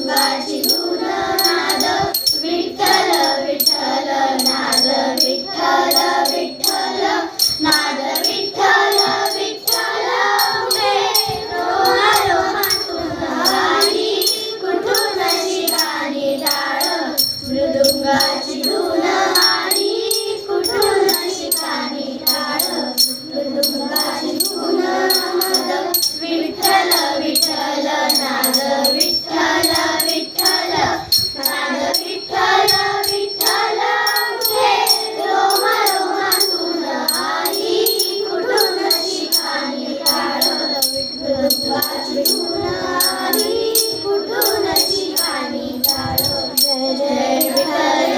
मृदुंगाची धून नाद विठ्ठल विठ्ठल नाद विठ्ठल विठ्ठल नाद विठ्ठल विठ्ठल उठे रोमा रोमातून आली कुठून शिकानी टाळ मृदुंगाची धून आली कुठून शिकानी टाळ मृदुंगाची धून नाद विठ्ठल विठ्ठल नाद विठ्ठल विठ्ठल नाद विठ्ठल विठ्ठल उठे रोमा रोमातून आली कुठून शिकानी टाळ मृदुंगाची धून आली कुठून शिकानी टाळ जय जय विठ्ठल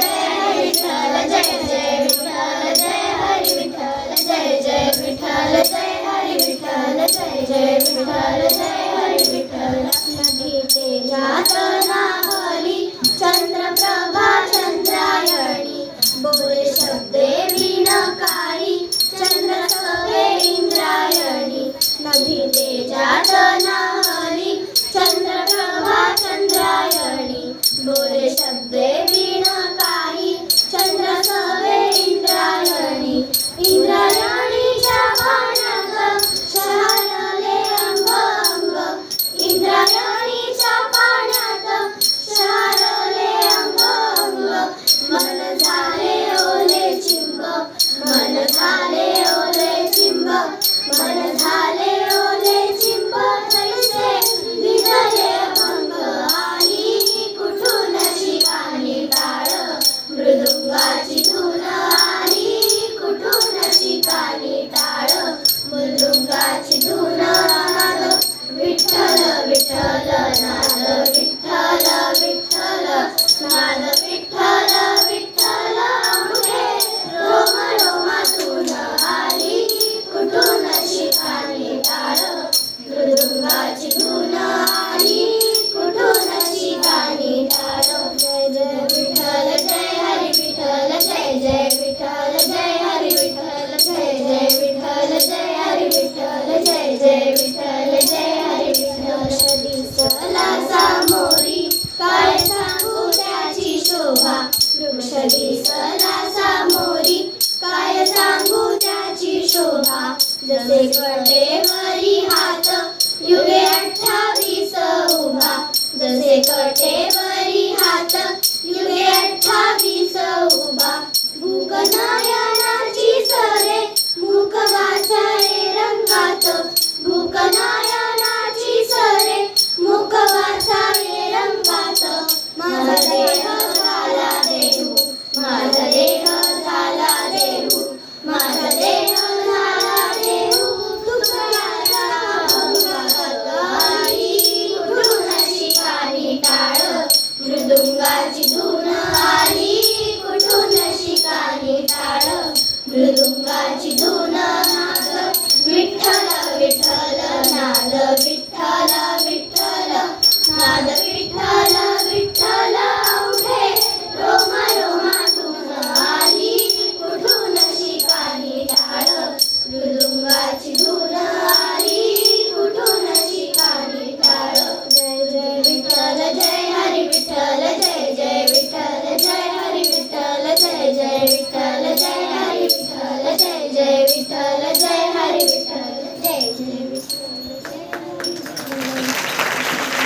जय जय विठ्ठल जय हरी विठ्ठल जय जय विठ्ठल जय हरी विठ्ठल जय जय विठ्ठल जय हरी विठ्ठल नदी तेजात नाहली चंद्रप्रभा चंद्रायणी बोले शब्दे विणकारी चंद्र सवे इंद्रायणी नदी तेजात नाहली चंद्रप्रभा चंद्रायणी बोले शब्दे विणकारी चंद्र सवे इंद्रायणी इंद्रायणीच्या पाण्यात शहारले अंग अंग इंद्रायणीच्या पाण्यात शहारले अंग अंग मन झाले ओले चिंब मन झाले ओले चिंब मन झाले ओले चिंब तैसे भिजले भंग आली कुठून शिकानी टाळ मृदुंगाची धून आली कुठून शिकानी टाळ मृदुंगाची धून नाद विठ्ठल विठ्ठल नाद विठ्ठल विठ्ठल नाद विठ्ठल विठ्ठल उठे रोमा रोमातून आली कुठून शिकानी टाळ मृदुंगाची धून आली कुठून शिकानी टाळ जय जय विठ्ठल जय हरी विठ्ठल जय जय विठ्ठल जय हरी विठ्ठल जय जय विठ्ठल जय हरी विठ्ठल जय जय विठ्ठल जय हरी विठ्ठल दिसला सामोरी काय सांगू त्याची शोभा वृक्ष दिसला सामोरी काय सांगू त्याची शोभा जसे कटेवरी हात युगे 28 उभा जसे कटेवरी हात युगे 28 उभा भूक नयनाची सरे मुख वाचाळे रंगात भूक नयनाची सरे मुख वाचाळे रंगात माझा देह झाला देहू माझा देह झाला देहू माझा देह झाला देहू तुझ्याला भंग आली कुठून शिकानी टाळ मृदुंगाची धून आली कुठून शिकानी टाळ मृदुंगाची धून नाद विठ्ठल विठ्ठल नाद विठ्ठल विठ्ठल नाद विठ्ठल विठ्ठल उठे रोमा रोमातून आली कुठून शिकानी टाळ मृदुंगाची धून आली कुठून शिकानी टाळ जय जय विठ्ठल जय हरी विठ्ठल जय जय विठ्ठल जय हरी विठ्ठल जय जय विठ्ठल जय हरी विठ्ठल जय जय विठ्ठल